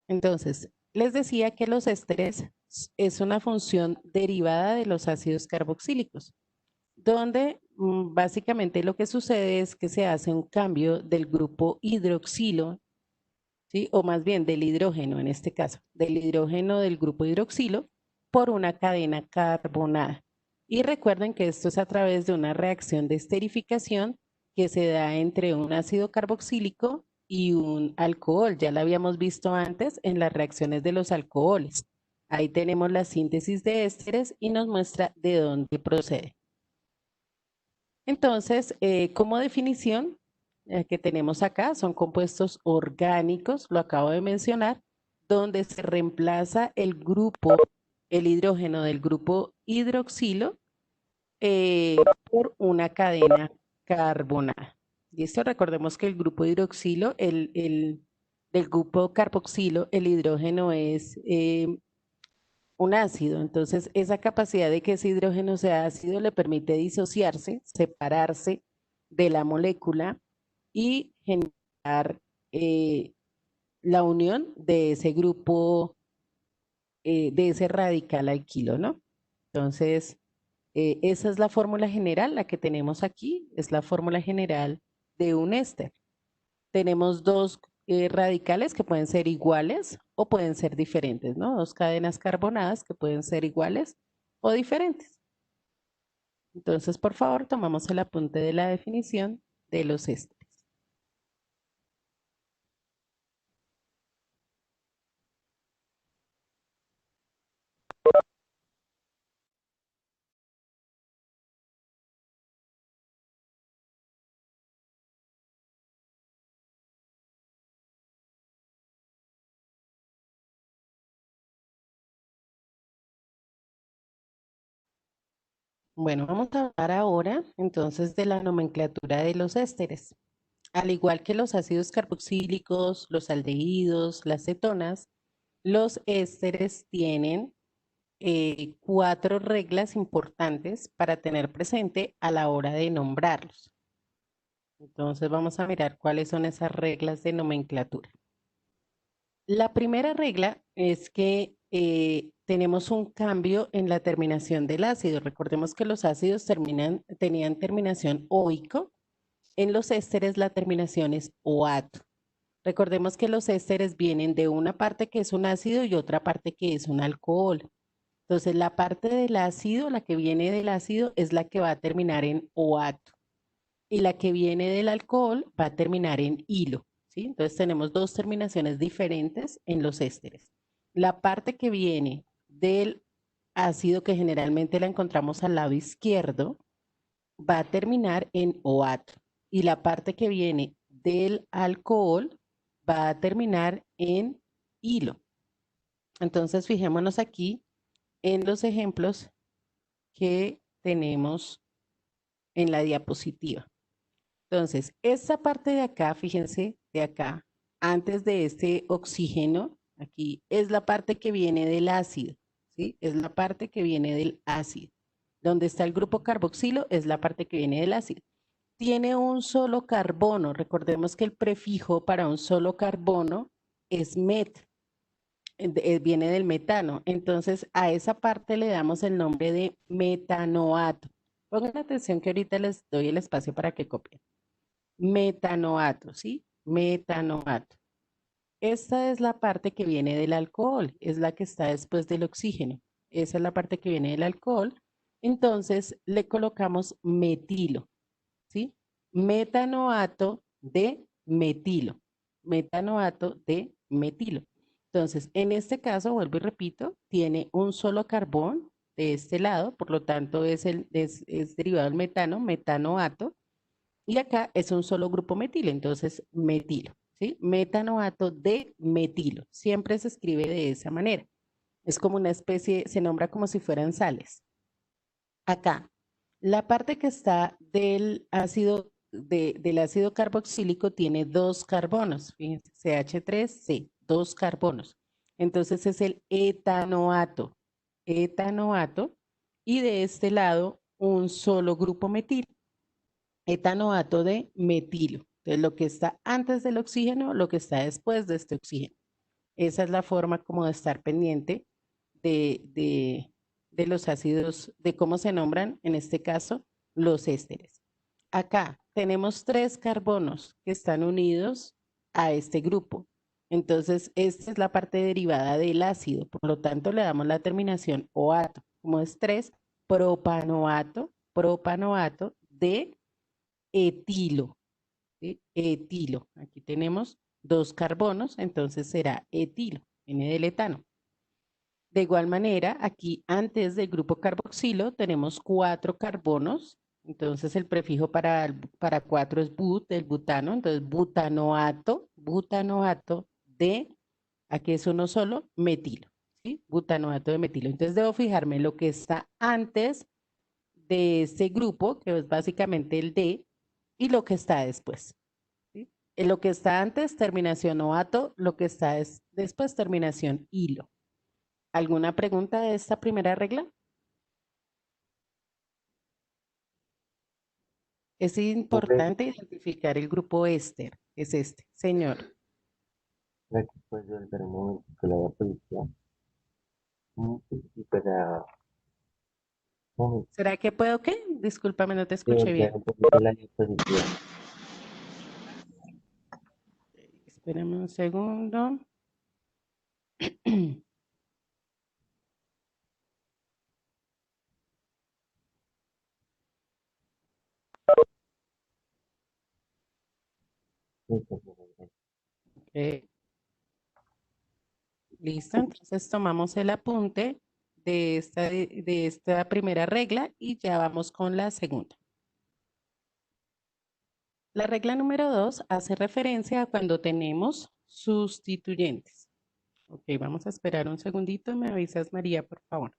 Entonces, les decía que los ésteres es una función derivada de los ácidos carboxílicos, donde básicamente lo que sucede es que se hace un cambio del grupo hidroxilo, ¿sí? O más bien del hidrógeno en este caso, del hidrógeno del grupo hidroxilo por una cadena carbonada. Y recuerden que esto es a través de una reacción de esterificación que se da entre un ácido carboxílico y un alcohol. Ya lo habíamos visto antes en las reacciones de los alcoholes. Ahí tenemos la síntesis de ésteres y nos muestra de dónde procede. Entonces, como definición que tenemos acá, son compuestos orgánicos, lo acabo de mencionar, donde se reemplaza el hidrógeno del grupo hidroxilo por una cadena carbonada. ¿Listo? Recordemos que el grupo hidroxilo, del grupo carboxilo, el hidrógeno es un ácido. Entonces, esa capacidad de que ese hidrógeno sea ácido le permite disociarse, separarse de la molécula y generar la unión de ese grupo, de ese radical alquilo, ¿no? Entonces, esa es la fórmula general, la que tenemos aquí, es la fórmula general de un éster. Tenemos dos radicales que pueden ser iguales o pueden ser diferentes, ¿no? Dos cadenas carbonadas que pueden ser iguales o diferentes. Entonces, por favor, tomamos el apunte de la definición de los ésteres. Bueno, vamos a hablar ahora entonces de la nomenclatura de los ésteres. Al igual que los ácidos carboxílicos, los aldehídos, las cetonas, los ésteres tienen 4 reglas importantes para tener presente a la hora de nombrarlos. Entonces vamos a mirar cuáles son esas reglas de nomenclatura. La primera regla es que tenemos un cambio en la terminación del ácido. Recordemos que los ácidos tenían terminación oico. En los ésteres la terminación es oato. Recordemos que los ésteres vienen de una parte que es un ácido y otra parte que es un alcohol. Entonces, la parte del ácido, la que viene del ácido, es la que va a terminar en oato. Y la que viene del alcohol va a terminar en hilo, ¿sí? Entonces, tenemos dos terminaciones diferentes en los ésteres. La parte que viene del ácido, que generalmente la encontramos al lado izquierdo, va a terminar en oato. Y la parte que viene del alcohol va a terminar en hilo. Entonces, fijémonos aquí en los ejemplos que tenemos en la diapositiva. Entonces, esta parte de acá, fíjense, de acá, antes de este oxígeno, aquí es la parte que viene del ácido, ¿sí? Es la parte que viene del ácido. Donde está el grupo carboxilo es la parte que viene del ácido. Tiene un solo carbono. Recordemos que el prefijo para un solo carbono es met, viene del metano. Entonces, a esa parte le damos el nombre de metanoato. Pongan atención que ahorita les doy el espacio para que copien. Metanoato, ¿sí? Metanoato. Esta es la parte que viene del alcohol, es la que está después del oxígeno. Esa es la parte que viene del alcohol. Entonces, le colocamos metilo, ¿sí? Metanoato de metilo. Metanoato de metilo. Entonces, en este caso, vuelvo y repito, tiene un solo carbón de este lado, por lo tanto es derivado del metano, metanoato, y acá es un solo grupo metilo, entonces metilo, ¿sí? Metanoato de metilo. Siempre se escribe de esa manera. Es como una especie, se nombra como si fueran sales. Acá, la parte que está del ácido, del ácido carboxílico tiene dos carbonos, fíjense, CH3C, dos carbonos. Entonces es el etanoato, etanoato, y de este lado un solo grupo metilo, etanoato de metilo. Entonces lo que está antes del oxígeno, lo que está después de este oxígeno. Esa es la forma como de estar pendiente de, de, de los ácidos, de cómo se nombran, en este caso, los ésteres. Acá tenemos 3 carbonos que están unidos a este grupo. Entonces, esta es la parte derivada del ácido. Por lo tanto, le damos la terminación oato. Como es 3 propanoato, propanoato de etilo. ¿Sí? Etilo. Aquí tenemos 2 carbonos, entonces será etilo, N del etano. De igual manera, aquí antes del grupo carboxilo tenemos 4 carbonos. Entonces el prefijo para 4 es but, el butano. Entonces butanoato, butanoato de, aquí es uno solo, metilo. ¿Sí? Butanoato de metilo. Entonces debo fijarme lo que está antes de este grupo, que es básicamente el D, y lo que está después. ¿Sí? En lo que está antes, terminación oato, lo que está después, terminación hilo. ¿Alguna pregunta de esta primera regla? Es Profe, importante identificar el grupo éster, es este, señor. aquí pues yo esperé un momento que la policía. Y pues ya, un momento, ¿Será que puedo qué? Discúlpame, no te que escuché voltear bien. un poquito la diapositiva. Espérame un segundo. Listo, profe. Ok, listo, entonces tomamos el apunte de esta primera regla y ya vamos con la segunda. La regla número 2 hace referencia a cuando tenemos sustituyentes. Ok, vamos a esperar un segundito. Me avisas, María, por favor.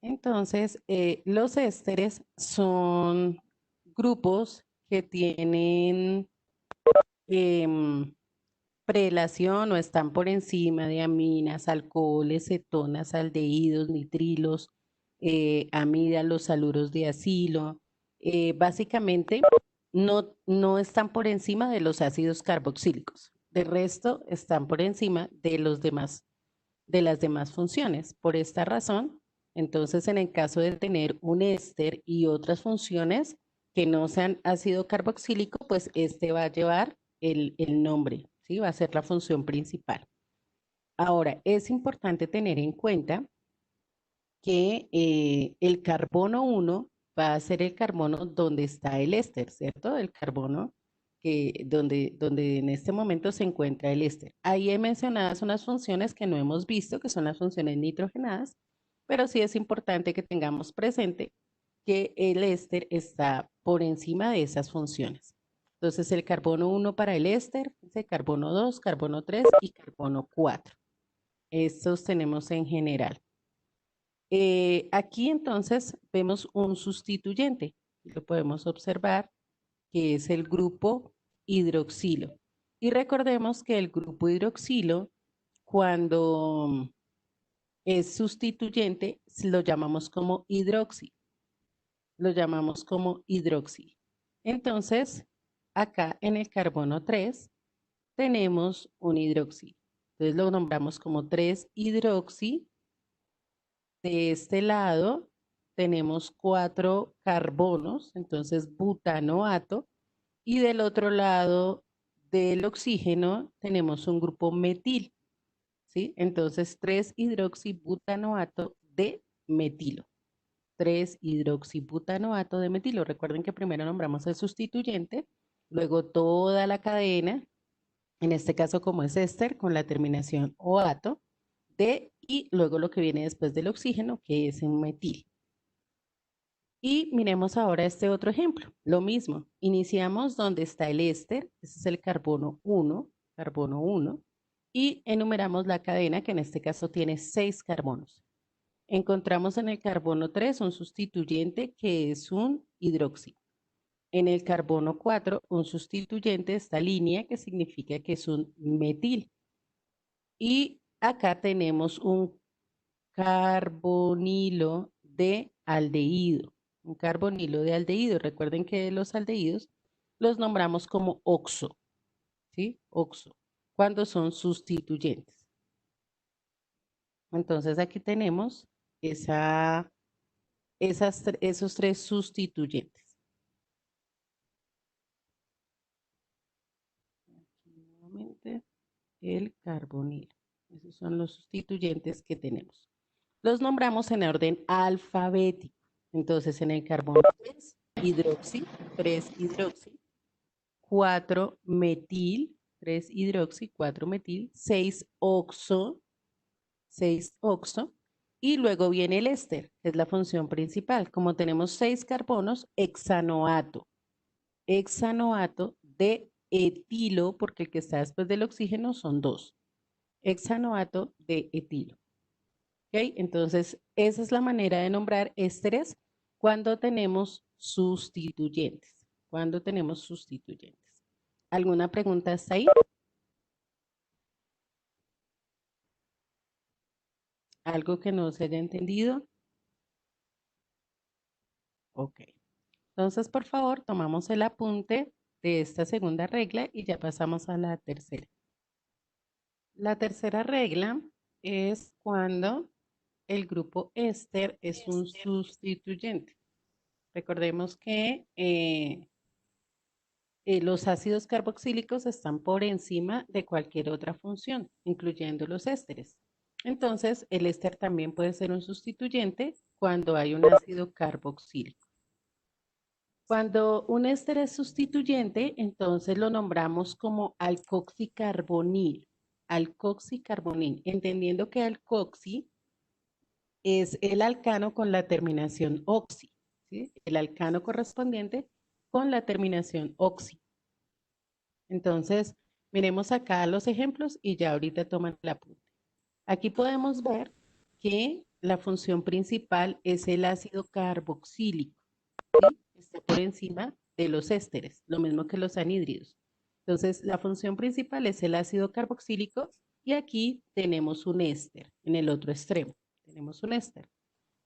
Entonces, los ésteres son grupos que tienen em, prelación o están por encima de aminas, alcoholes, cetonas, aldehídos, nitrilos, amídalos, saluros de acilo. Básicamente, no están por encima de los ácidos carboxílicos. De resto, están por encima de los demás, de las demás funciones. Por esta razón, entonces, en el caso de tener un éster y otras funciones que no sean ácido carboxílico, pues este va a llevar el nombre, ¿sí? Va a ser la función principal. Ahora, es importante tener en cuenta que el carbono 1 va a ser el carbono donde está el éster, ¿cierto? El carbono donde en este momento se encuentra el éster. Ahí he mencionado unas funciones que no hemos visto, que son las funciones nitrogenadas, pero sí es importante que tengamos presente que el éster está por encima de esas funciones. Entonces, el carbono 1 para el éster, el carbono 2, carbono 3 y carbono 4. Estos tenemos en general. Aquí entonces vemos un sustituyente. Lo podemos observar que es el grupo hidroxilo. Y recordemos que el grupo hidroxilo, cuando es sustituyente, lo llamamos como hidroxi. Lo llamamos como hidroxi. Entonces, acá en el carbono 3 tenemos un hidroxi. Entonces lo nombramos como 3-hidroxi. De este lado tenemos 4 carbonos, entonces butanoato, y del otro lado del oxígeno tenemos un grupo metil, ¿sí? Entonces 3-hidroxibutanoato de metilo. 3-hidroxibutanoato de metilo. Recuerden que primero nombramos el sustituyente, luego toda la cadena, en este caso como es éster, con la terminación oato, de, y luego lo que viene después del oxígeno, que es un metil. Y miremos ahora este otro ejemplo. Lo mismo, iniciamos donde está el éster, ese es el carbono 1, y enumeramos la cadena, que en este caso tiene 6 carbonos. Encontramos en el carbono 3 un sustituyente que es un hidróxido. En el carbono 4, un sustituyente, esta línea que significa que es un metil. Y acá tenemos un carbonilo de aldehído. Un carbonilo de aldehído. Recuerden que los aldehídos los nombramos como oxo. ¿sí? Oxo, cuando son sustituyentes. Entonces aquí tenemos esos tres sustituyentes. Aquí nuevamente el carbonilo. Esos son los sustituyentes que tenemos. Los nombramos en orden alfabético. Entonces en el carbono 3, hidroxi, 3 hidroxi, 4 metil, 3 hidroxi, 4 metil, 6 oxo, 6 oxo, y luego viene el éster, que es la función principal. Como tenemos 6 carbonos, hexanoato. Hexanoato de etilo, porque el que está después del oxígeno son 2. Hexanoato de etilo. ¿Ok? Entonces, esa es la manera de nombrar ésteres cuando tenemos sustituyentes. Cuando tenemos sustituyentes. ¿Alguna pregunta hasta ahí? ¿Algo que no se haya entendido? Ok. Entonces, por favor, tomamos el apunte de esta segunda regla y ya pasamos a la tercera. La tercera regla es cuando el grupo éster es un sustituyente. Recordemos que los ácidos carboxílicos están por encima de cualquier otra función, incluyendo los ésteres. Entonces, el éster también puede ser un sustituyente cuando hay un ácido carboxílico. Cuando un éster es sustituyente, entonces lo nombramos como alcoxicarbonil. Alcoxicarbonil, entendiendo que alcoxi es el alcano con la terminación oxi, ¿sí? El alcano correspondiente con la terminación oxi. Entonces, miremos acá los ejemplos y ya ahorita toman el apunte. Aquí podemos ver que la función principal es el ácido carboxílico, ¿sí? Está por encima de los ésteres, lo mismo que los anhídridos. Entonces, la función principal es el ácido carboxílico y aquí tenemos un éster en el otro extremo. Tenemos un éster.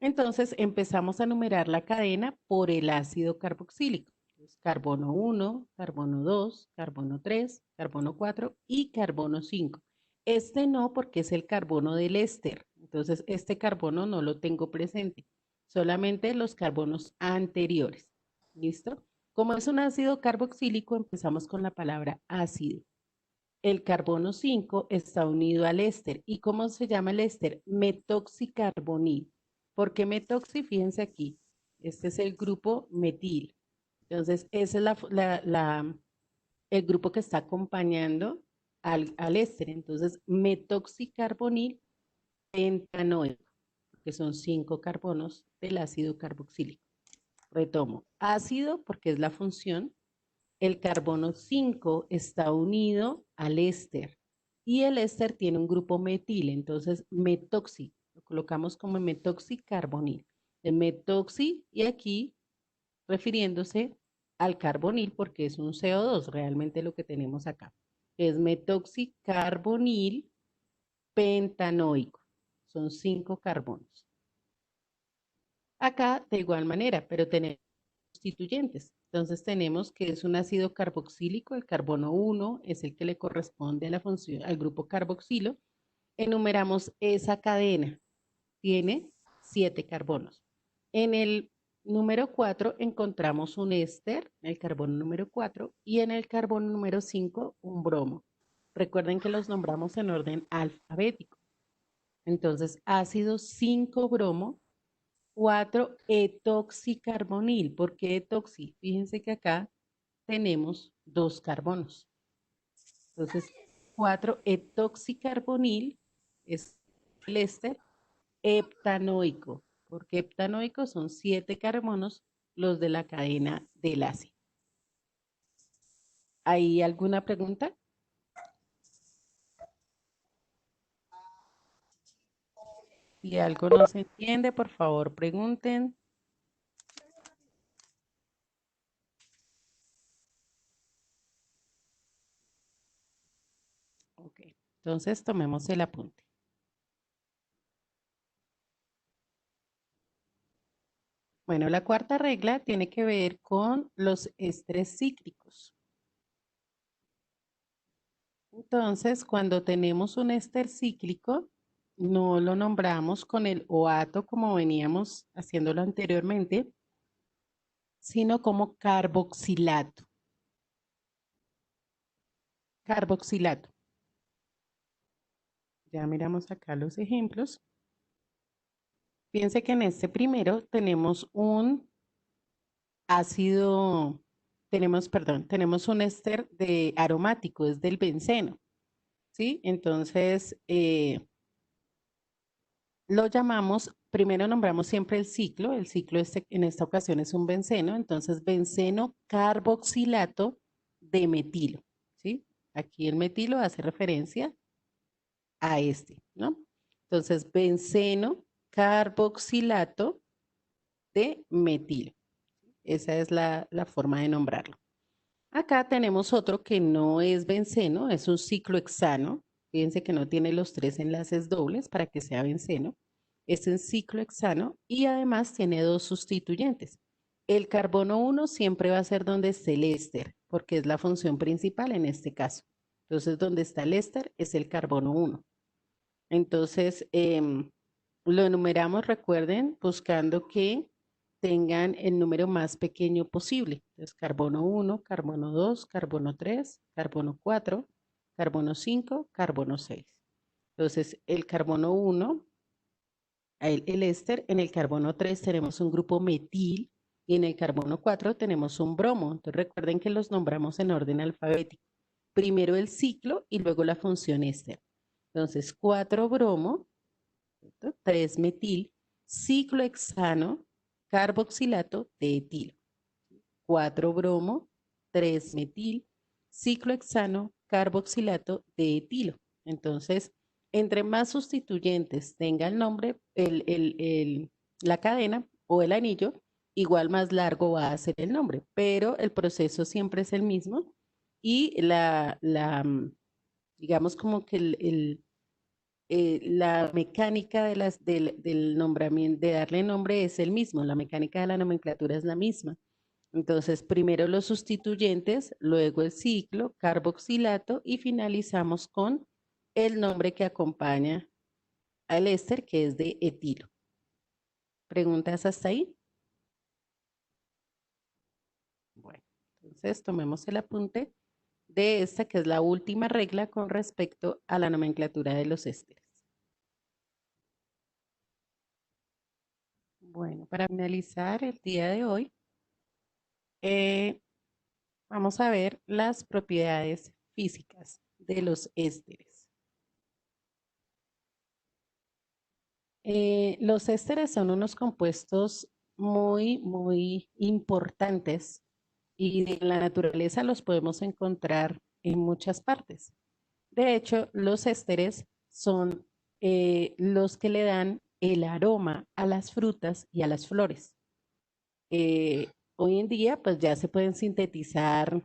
Entonces empezamos a numerar la cadena por el ácido carboxílico. Entonces, carbono 1, carbono 2, carbono 3, carbono 4 y carbono 5. Este no porque es el carbono del éster. Entonces este carbono no lo tengo presente. Solamente los carbonos anteriores. ¿Listo? Como es un ácido carboxílico, empezamos con la palabra ácido. El carbono 5 está unido al éster. ¿Y cómo se llama el éster? Metoxicarbonil. ¿Por qué metoxi? Fíjense aquí. Este es el grupo metil. Entonces, ese es el grupo que está acompañando al éster. Entonces, metoxicarbonil pentanoico, que son 5 carbonos del ácido carboxílico. Retomo. Ácido, porque es la función. El carbono 5 está unido al éster y el éster tiene un grupo metil, entonces metoxi, lo colocamos como metoxicarbonil. De metoxi y aquí refiriéndose al carbonil porque es un CO2, realmente lo que tenemos acá. Es metoxicarbonil pentanoico, son 5 carbonos. Acá de igual manera, pero tenemos constituyentes. Entonces tenemos que es un ácido carboxílico, el carbono 1 es el que le corresponde a la función, al grupo carboxilo. Enumeramos esa cadena, tiene 7 carbonos. En el número 4 encontramos un éster, el carbono número 4, y en el carbono número 5 un bromo. Recuerden que los nombramos en orden alfabético. Entonces, ácido 5-bromo 4 etoxicarbonil. ¿Por qué etoxi? Fíjense que acá tenemos 2 carbonos. Entonces, 4 etoxicarbonil es el éster heptanoico. Porque heptanoico son 7 carbonos los de la cadena del ácido. ¿Hay alguna pregunta? Si algo no se entiende, por favor, pregunten. Ok, entonces tomemos el apunte. Bueno, la cuarta regla tiene que ver con los ésteres cíclicos. Entonces, cuando tenemos un éster cíclico, no lo nombramos con el oato como veníamos haciéndolo anteriormente, sino como carboxilato. Carboxilato. Ya miramos acá los ejemplos. Piense que en este primero tenemos un ácido, tenemos un éster de aromático, es del benceno, ¿sí? Entonces, lo llamamos, primero nombramos siempre el ciclo este, en esta ocasión es un benceno, entonces benceno carboxilato de metilo, ¿sí? Aquí el metilo hace referencia a este, ¿no? Entonces, benceno carboxilato de metilo. Esa es la forma de nombrarlo. Acá tenemos otro que no es benceno, es un ciclohexano. Fíjense que no tiene los tres enlaces dobles para que sea benceno. Es un ciclohexano y además tiene dos sustituyentes. El carbono 1 siempre va a ser donde esté el éster, porque es la función principal en este caso. Entonces, donde está el éster es el carbono 1. Entonces, lo enumeramos, recuerden, buscando que tengan el número más pequeño posible. Entonces, carbono 1, carbono 2, carbono 3, carbono 4, carbono 5, carbono 6. Entonces, el carbono 1, el éster, en el carbono 3 tenemos un grupo metil y en el carbono 4 tenemos un bromo. Entonces, recuerden que los nombramos en orden alfabético. Primero el ciclo y luego la función éster. Entonces, 4 bromo, 3 metil, ciclohexano, carboxilato de etilo. 4 bromo, 3 metil, ciclohexano, carboxilato de etilo. Entonces, entre más sustituyentes tenga el nombre, la cadena o el anillo, igual más largo va a ser el nombre, pero el proceso siempre es el mismo y digamos como que la mecánica del nombramiento, de darle nombre es el mismo, la mecánica de la nomenclatura es la misma. Entonces, primero los sustituyentes, luego el ciclo, carboxilato y finalizamos con el nombre que acompaña al éster, que es de etilo. ¿Preguntas hasta ahí? Bueno, entonces tomemos el apunte de esta, que es la última regla con respecto a la nomenclatura de los ésteres. Bueno, para finalizar el día de hoy, eh, vamos a ver las propiedades físicas de los ésteres. Los ésteres son unos compuestos muy importantes y en la naturaleza los podemos encontrar en muchas partes. De hecho, los ésteres son los que le dan el aroma a las frutas y a las flores. Hoy en día, pues ya se pueden sintetizar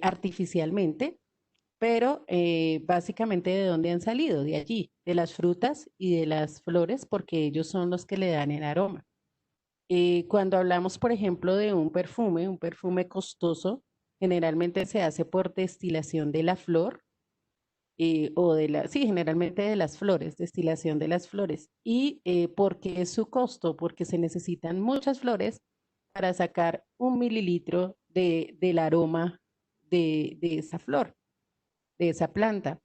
artificialmente, pero básicamente ¿de dónde han salido? De allí, de las frutas y de las flores, porque ellos son los que le dan el aroma. Cuando hablamos, por ejemplo, de un perfume costoso, generalmente se hace por destilación de la flor sí, generalmente de las flores, destilación de las flores. ¿Y por qué es su costo? Porque se necesitan muchas flores para sacar 1 mililitro del aroma de esa flor, de esa planta.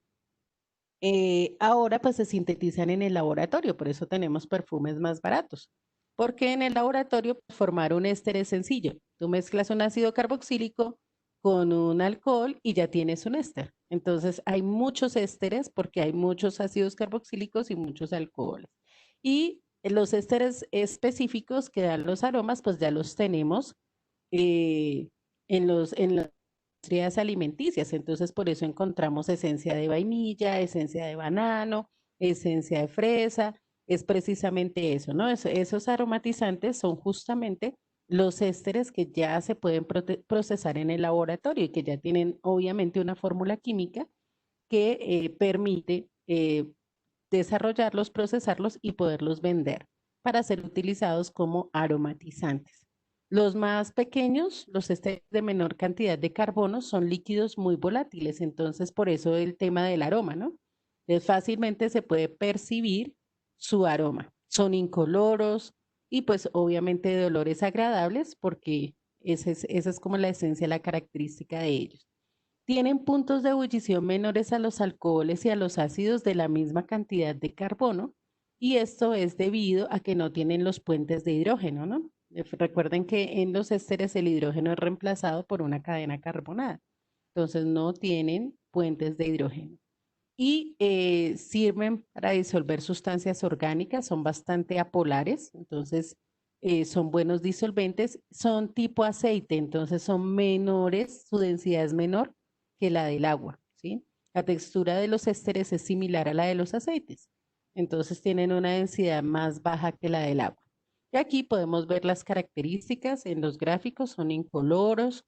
Ahora pues se sintetizan en el laboratorio, por eso tenemos perfumes más baratos, porque en el laboratorio pues, formar un éster es sencillo. Tú mezclas un ácido carboxílico con un alcohol y ya tienes un éster. Entonces hay muchos ésteres porque hay muchos ácidos carboxílicos y muchos alcoholes. Y los ésteres específicos que dan los aromas, pues ya los tenemos eh, en las industrias alimenticias. Entonces, por eso encontramos esencia de vainilla, esencia de banano, esencia de fresa. Es precisamente eso, ¿no? Esos aromatizantes son justamente los ésteres que ya se pueden procesar en el laboratorio y que ya tienen obviamente una fórmula química que permite desarrollarlos, procesarlos y poderlos vender para ser utilizados como aromatizantes. Los más pequeños, los ésteres de menor cantidad de carbono, son líquidos muy volátiles, entonces por eso el tema del aroma, ¿no? Entonces fácilmente se puede percibir su aroma. Son incoloros y pues obviamente de olores agradables porque esa es como la esencia, la característica de ellos. Tienen puntos de ebullición menores a los alcoholes y a los ácidos de la misma cantidad de carbono, y esto es debido a que no tienen los puentes de hidrógeno, ¿no? Recuerden que en los ésteres el hidrógeno es reemplazado por una cadena carbonada, entonces no tienen puentes de hidrógeno. Y sirven para disolver sustancias orgánicas, son bastante apolares, entonces son buenos disolventes, son tipo aceite, entonces son menores, su densidad es menor que la del agua, ¿sí? La textura de los ésteres es similar a la de los aceites, entonces tienen una densidad más baja que la del agua. Y aquí podemos ver las características en los gráficos, son incoloros,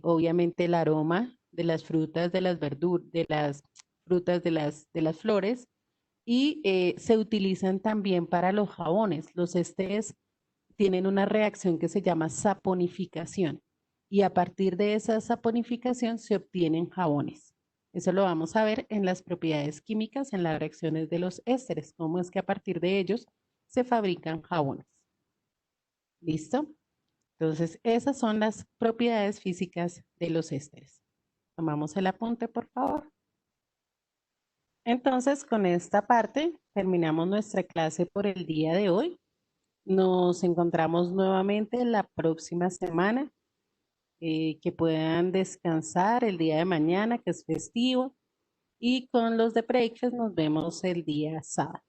obviamente el aroma de las frutas, de las verduras, de las frutas de las flores, y se utilizan también para los jabones. Los estés tienen una reacción que se llama saponificación, y a partir de esa saponificación se obtienen jabones. Eso lo vamos a ver en las propiedades químicas, en las reacciones de los ésteres, cómo es que a partir de ellos se fabrican jabones. ¿Listo? Entonces, esas son las propiedades físicas de los ésteres. Tomamos el apunte, por favor. Entonces, con esta parte terminamos nuestra clase por el día de hoy. Nos encontramos nuevamente la próxima semana. Que puedan descansar el día de mañana, que es festivo. Y con los de breakfast nos vemos el día sábado.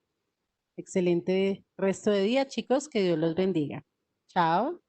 Excelente resto de día, chicos. Que Dios los bendiga. Chao.